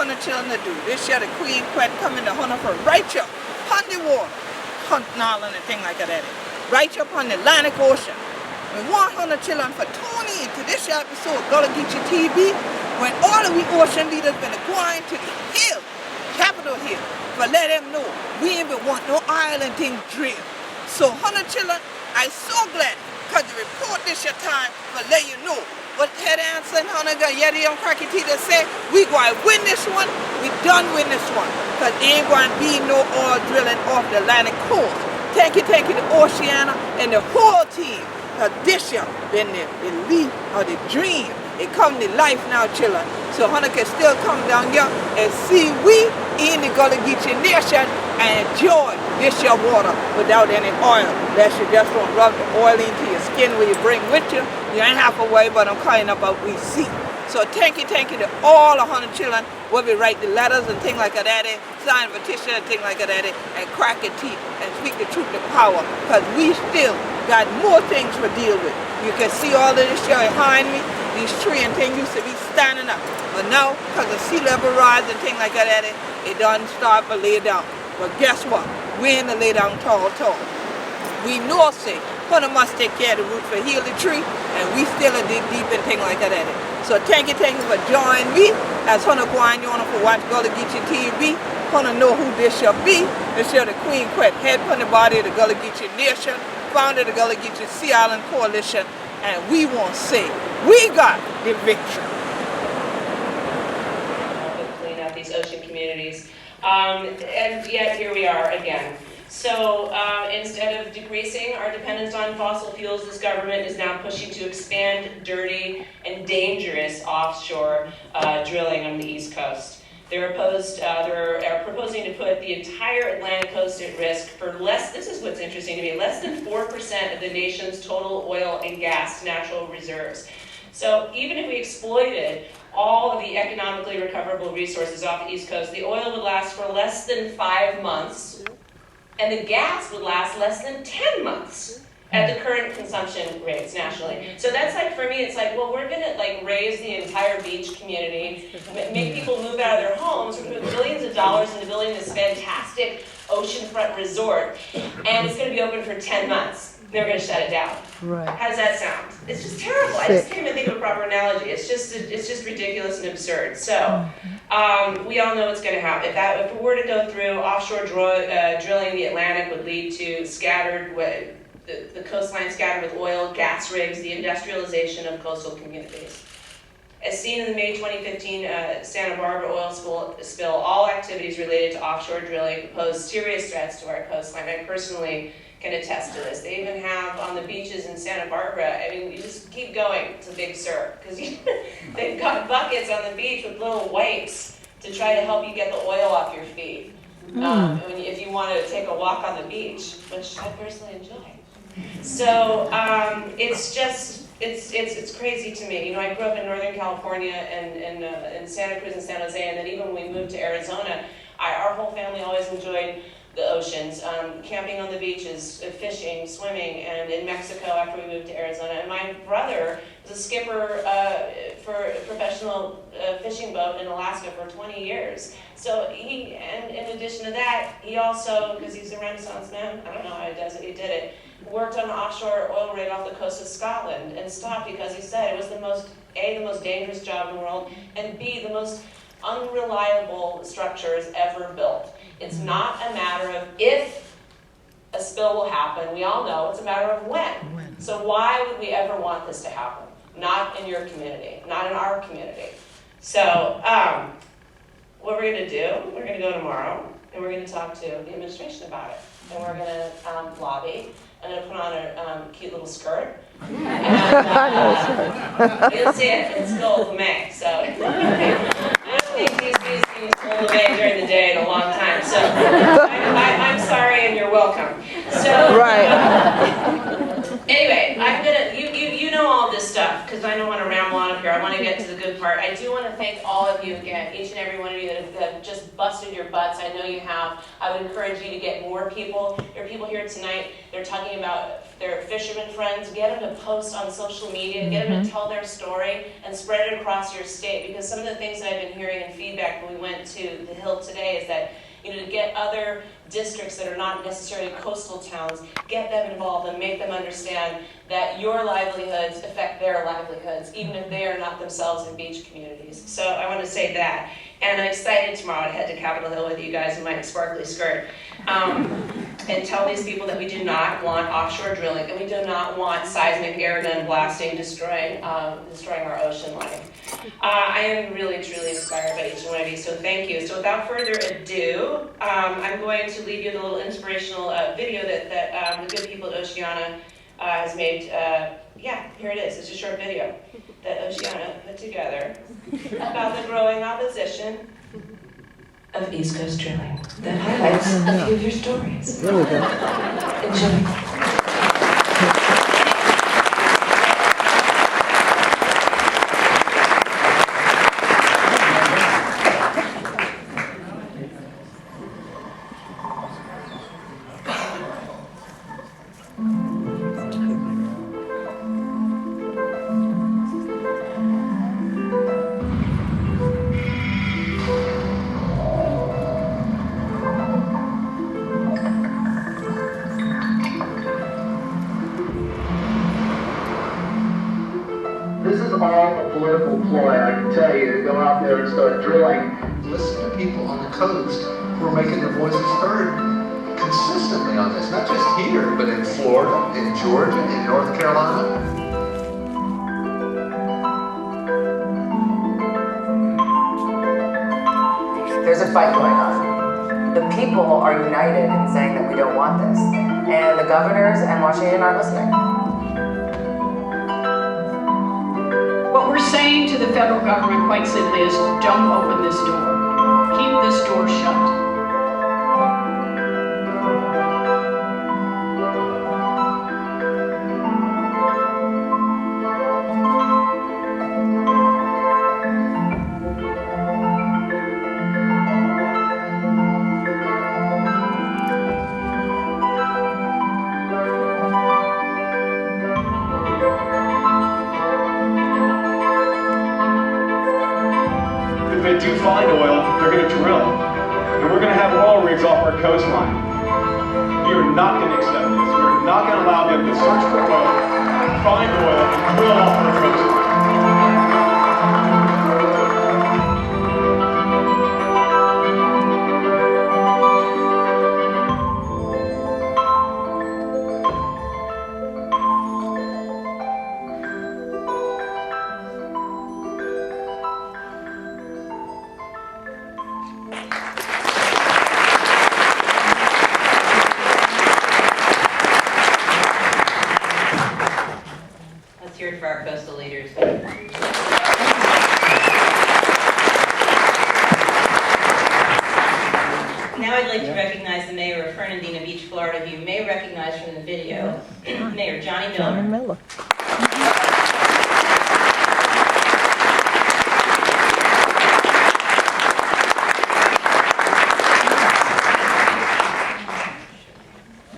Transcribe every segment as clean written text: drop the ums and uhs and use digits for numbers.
100 children to do. This year the Queen Quet coming to hunt for right up on the water, hunting all and thing like that. Right up on the Atlantic Ocean. We want 100 children for tune in to this episode of Gullah Geechee TV when all of we ocean leaders been going to the hill, Capitol Hill, but let them know we ain't been want no island thing drill. So 100 children, I'm so glad because the report this your time but let you know what head Danson, Yeti on Cracky T that say we going to win this one, we done win this one because there ain't going to be no oil drilling off the Atlantic coast. Thank you to Oceana and the whole team. Because this year been the belief or the dream. It come to life now, children. So Hunter can still come down here and see we in the Gullah Geechee Nation and enjoy this year water without any oil. Unless you just don't rub the oil into your skin when you bring with you. You ain't have to worry about them calling up what we see. So thank you to all 100 children where we write the letters and things like that, sign petition and things like that, and crack your teeth and speak the truth to power. Because we still got more things to deal with. You can see all of this here behind me. These trees and things used to be standing up. But now, because of sea level rise and things like that, it doesn't start to lay down. But guess what? We ain't to lay down tall. We know say, Hunter must take care of the root for heal the tree, and we still a dig deep and things like that. So thank you for joining me as Hunter going on for watch Gullah Geechee TV. Hunter know who this shall be. This shall the Queen Quet, head from the body of the Gullah Geechee Nation, founder of the Gullah Geechee Sea Island Coalition, and we won't say we got the victory. Clean out these ocean communities, and yet here we are again. So instead of decreasing our dependence on fossil fuels, this government is now pushing to expand dirty and dangerous offshore drilling on the East Coast. They're proposing to put the entire Atlantic coast at risk for this is what's interesting to me, less than 4% of the nation's total oil and gas natural reserves. So even if we exploited all of the economically recoverable resources off the East Coast, the oil would last for less than 5 months, and the gas would last less than 10 months at the current consumption rates nationally. So that's like, for me, it's like, well, we're gonna like raise the entire beach community, make people move out of their homes, we're gonna put billions of dollars into building this fantastic oceanfront resort, and it's gonna be open for 10 months. They're gonna shut it down. Right. How does that sound? It's just terrible. I just can't even think of a proper analogy. It's just ridiculous and absurd. So we all know what's going to happen. If it were to go through, offshore drilling the Atlantic would lead to the coastline scattered with oil, gas rigs, the industrialization of coastal communities. As seen in the May 2015 Santa Barbara oil spill, all activities related to offshore drilling pose serious threats to our coastline. I personally can attest to this. They even have on the beaches in Santa Barbara, I mean, you just keep going to Big Sur, because they've got buckets on the beach with little wipes to try to help you get the oil off your feet. If you want to take a walk on the beach, which I personally enjoy. So it's crazy to me. You know, I grew up in Northern California and in Santa Cruz and San Jose, and then even when we moved to Arizona, our whole family always enjoyed the oceans, camping on the beaches, fishing, swimming, and in Mexico after we moved to Arizona. And my brother was a skipper for a professional fishing boat in Alaska for 20 years. So and in addition to that, he also, because he's a Renaissance man, I don't know how he does it, he did it, worked on an offshore oil rig off the coast of Scotland and stopped because he said it was the most dangerous job in the world, and B, the most unreliable structures ever built. It's not a matter of if a spill will happen. We all know it's a matter of when. So why would we ever want this to happen? Not in your community, not in our community. So what we're going to do, we're going to go tomorrow, and we're going to talk to the administration about it. And we're going to lobby. I'm going to put on a cute little skirt. And you'll see it. It's gold May. So I don't think these things gold May during the day in a long time. So I'm sorry, and you're welcome. So right. Anyway, I'm gonna. You know all this stuff. stuff, because I don't want to ramble on up here. I want to get to the good part. I do want to thank all of you again, each and every one of you that have just busted your butts. I know you have. I would encourage you to get more people. There are people here tonight, they're talking about their fisherman friends. Get them to post on social media, get them to tell their story, and spread it across your state. Because some of the things that I've been hearing in feedback when we went to the Hill today is that, you know, to get other districts that are not necessarily coastal towns, get them involved and make them understand that your livelihoods affect their livelihoods, even if they are not themselves in beach communities. So I want to say that. And I'm excited tomorrow to head to Capitol Hill with you guys in my sparkly skirt. And tell these people that we do not want offshore drilling, and we do not want seismic air gun blasting, destroying our ocean life. I am really, truly inspired by each one of you, so thank you. So without further ado, I'm going to leave you with a little inspirational video that the good people at Oceana has made. Yeah, here it is. It's a short video that Oceana put together about the growing opposition of East Coast drilling that highlights a few of your stories. There we go. Enjoy. This is all a political ploy, I can tell you, to go out there and start drilling. Listen to people on the coast who are making their voices heard consistently on this, not just here, but in Florida, in Georgia, in North Carolina. There's a fight going on. The people are united in saying that we don't want this, and the governors and Washington aren't listening. What we're saying to the federal government, quite simply, is don't open this door. Keep this door shut. If they do find oil, they're going to drill. And we're going to have oil rigs off our coastline. We are not going to accept this. We are not going to allow them to search for oil, find oil, and drill off our coastline. Let's hear it for our coastal leaders. Now I'd like to recognize the mayor of Fernandina Beach, Florida, who you may recognize from the video, Mayor Johnny Miller. Johnny Miller.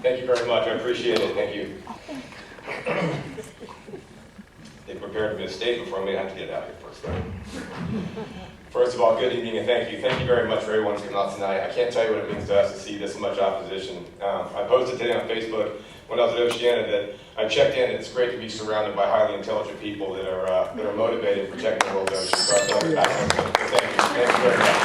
Thank you very much. I appreciate it. Thank you. They prepared me a statement for me. I have to get out here first. First of all, good evening and thank you. Thank you very much for everyone who's come out tonight. I can't tell you what it means to us to see this much opposition. I posted today on Facebook when I was at Oceana that I checked in. It's great to be surrounded by highly intelligent people that are motivated in protecting the world's ocean. So I feel like it's excellent. So thank you. Thank you very much.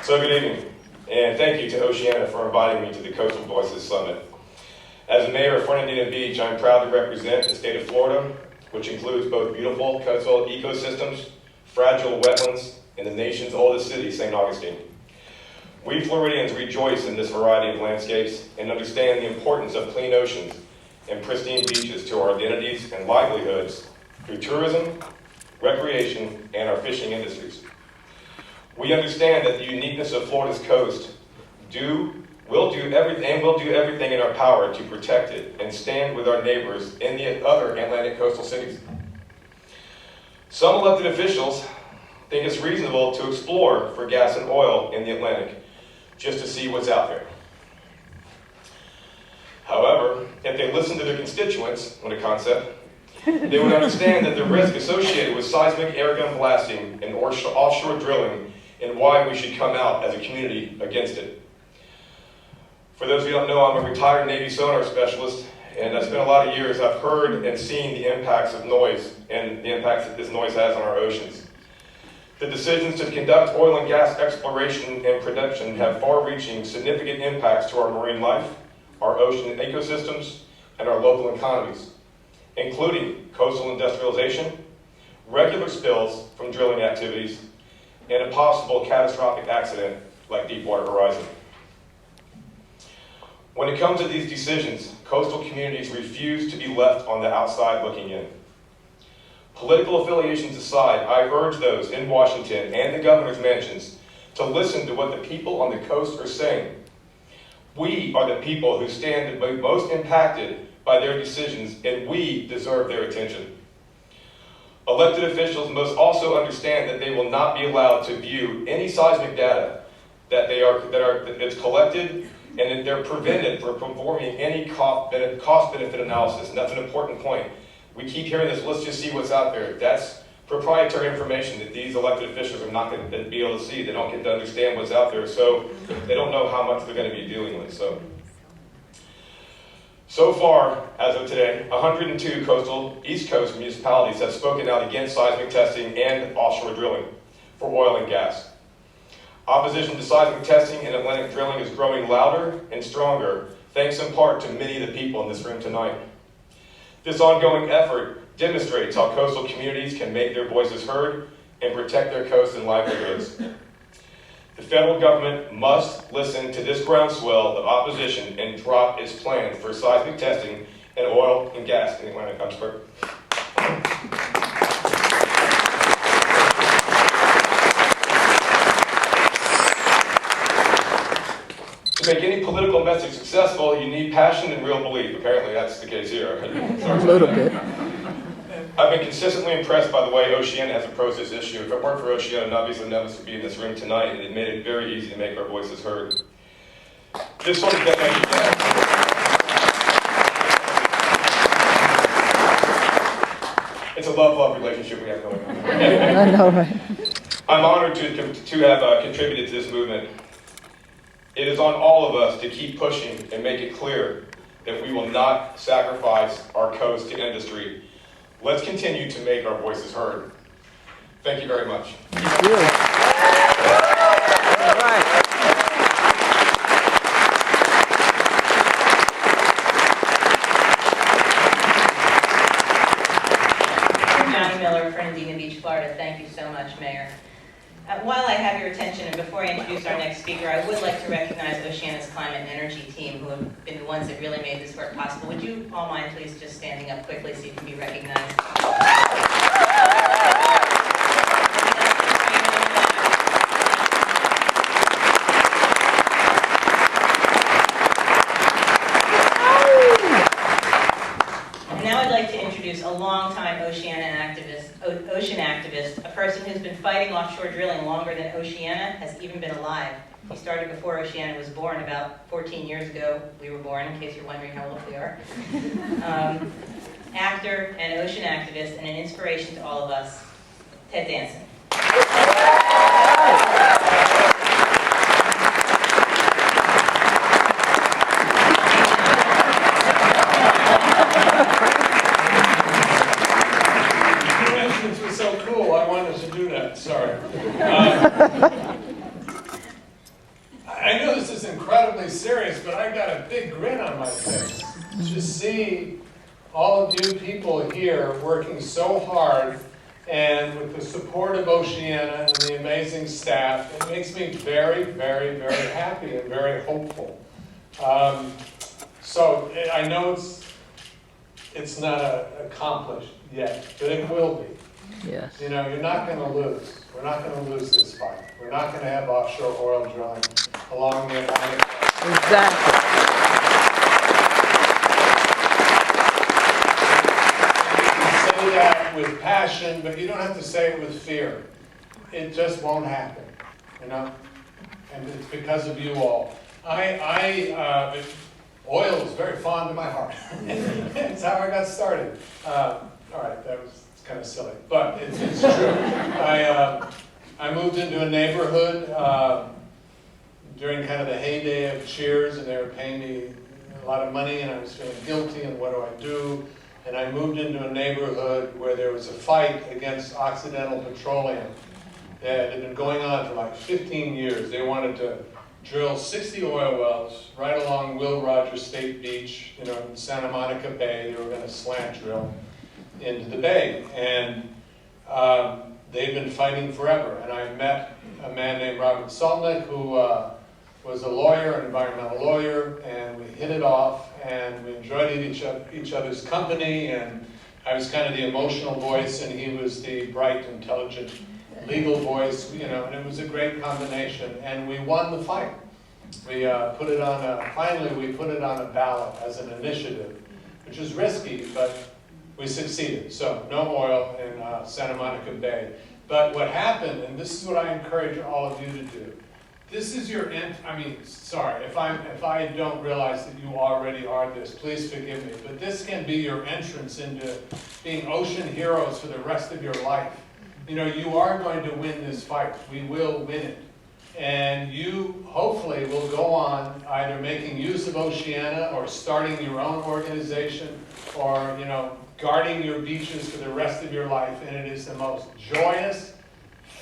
So good evening. And thank you to Oceana for inviting me to the Coastal Voices Summit. As the mayor of Fernandina Beach, I'm proud to represent the state of Florida, which includes both beautiful coastal ecosystems, fragile wetlands, and the nation's oldest city, St. Augustine. We Floridians rejoice in this variety of landscapes and understand the importance of clean oceans and pristine beaches to our identities and livelihoods through tourism, recreation, and our fishing industries. We understand that the uniqueness of Florida's coast, due We'll do everything in our power to protect it and stand with our neighbors in the other Atlantic coastal cities. Some elected officials think it's reasonable to explore for gas and oil in the Atlantic just to see what's out there. However, if they listen to their constituents on a concept, they would understand that the risk associated with seismic airgun blasting and offshore drilling and why we should come out as a community against it. For those of you who don't know, I'm a retired Navy sonar specialist, and I spent a lot of years, I've heard and seen the impacts of noise and the impacts that this noise has on our oceans. The decisions to conduct oil and gas exploration and production have far-reaching, significant impacts to our marine life, our ocean ecosystems, and our local economies, including coastal industrialization, regular spills from drilling activities, and a possible catastrophic accident like Deepwater Horizon. When it comes to these decisions, coastal communities refuse to be left on the outside looking in. Political affiliations aside, I urge those in Washington and the governor's mansions to listen to what the people on the coast are saying. We are the people who stand to be most impacted by their decisions, and we deserve their attention. Elected officials must also understand that they will not be allowed to view any seismic data that's collected, and that they're prevented from performing any cost-benefit analysis, and that's an important point. We keep hearing this, let's just see what's out there. That's proprietary information that these elected officials are not going to be able to see. They don't get to understand what's out there, so they don't know how much they're going to be dealing with. So far, as of today, 102 coastal East Coast municipalities have spoken out against seismic testing and offshore drilling for oil and gas. Opposition to seismic testing and Atlantic drilling is growing louder and stronger, thanks in part to many of the people in this room tonight. This ongoing effort demonstrates how coastal communities can make their voices heard and protect their coasts and livelihoods. The federal government must listen to this groundswell of opposition and drop its plan for seismic testing and oil and gas in the Atlantic. To make any political message successful, you need passion and real belief. Apparently that's the case here. A little bit. I've been consistently impressed by the way Oceana has approached this issue. If it weren't for Oceana, obviously none of us would be in this room tonight, and it made it very easy to make our voices heard. This sort of it's a love-love relationship we have going on. I know, right? I'm honored to have contributed to this movement. It is on all of us to keep pushing and make it clear that we will not sacrifice our coast to industry. Let's continue to make our voices heard. Thank you very much. Thank you. All right. Johnny Miller, Fernandina Beach, Florida. Thank you so much, Mayor. While I have your attention, and before I introduce our next speaker, I would like to recognize Oceana's climate and energy team, who have been the ones that really made this work possible. Would you all mind please just standing up quickly so you can be recognized? And now I'd like to introduce a longtime ocean activist, a person who's been fighting offshore drilling longer than Oceana has even been alive. He started before Oceana was born, about 14 years ago. We were born, in case you're wondering how old we are. Actor and ocean activist and an inspiration to all of us, Ted Danson. Sorry. I know this is incredibly serious, but I got a big grin on my face to see all of you people here working so hard, and with the support of Oceana and the amazing staff. It makes me very, very, very happy and very hopeful. So I know it's not accomplished yet, but it will be. Yes. You know, you're not going to lose. We're not going to lose this fight. We're not going to have offshore oil drilling along the Atlantic coast. Exactly. Say that with passion, but you don't have to say it with fear. It just won't happen, you know? And it's because of you all. Oil is very fond of my heart. It's how I got started. All right, that was kind of silly, but it's true. I moved into a neighborhood during kind of the heyday of Cheers, and they were paying me a lot of money, and I was feeling guilty, and what do I do? And I moved into a neighborhood where there was a fight against Occidental Petroleum that had been going on for like 15 years. They wanted to drill 60 oil wells right along Will Rogers State Beach, you know, in Santa Monica Bay. They were going to slant drill into the bay. And they've been fighting forever. And I met a man named Robert Solnick, who was a lawyer, an environmental lawyer, and we hit it off, and we enjoyed each other's company, and I was kind of the emotional voice, and he was the bright, intelligent, legal voice, you know, and it was a great combination, and we won the fight. We finally we put it on a ballot as an initiative, which was risky, but we succeeded. So no oil in Santa Monica Bay. But what happened, and this is what I encourage all of you to do, this is your sorry, if I don't realize that you already are this, please forgive me, but this can be your entrance into being ocean heroes for the rest of your life. You know, you are going to win this fight. We will win it. And you hopefully will go on either making use of Oceana or starting your own organization or, you know, guarding your beaches for the rest of your life. And it is the most joyous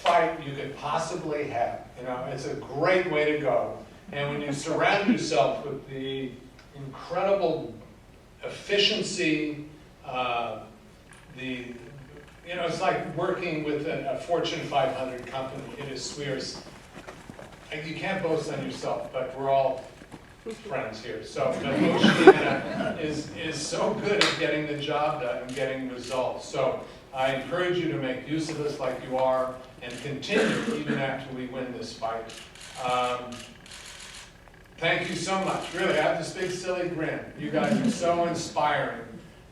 fight you could possibly have. You know, it's a great way to go. And when you surround yourself with the incredible efficiency, you know, it's like working with a Fortune 500 company. It is, you can't boast on yourself, but we're all friends here. So, but Oceana is so good at getting the job done and getting results. So I encourage you to make use of this like you are and continue even after we win this fight. Thank you so much. Really, I have this big silly grin. You guys are so inspiring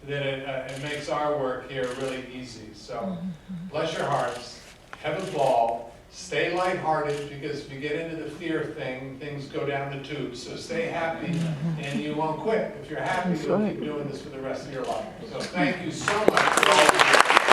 that it makes our work here really easy. So bless your hearts, have a ball, stay lighthearted, because if you get into the fear thing, things go down the tube. So stay happy and you won't quit. If you're happy, you'll keep doing this for the rest of your life. So thank you so much for all of you.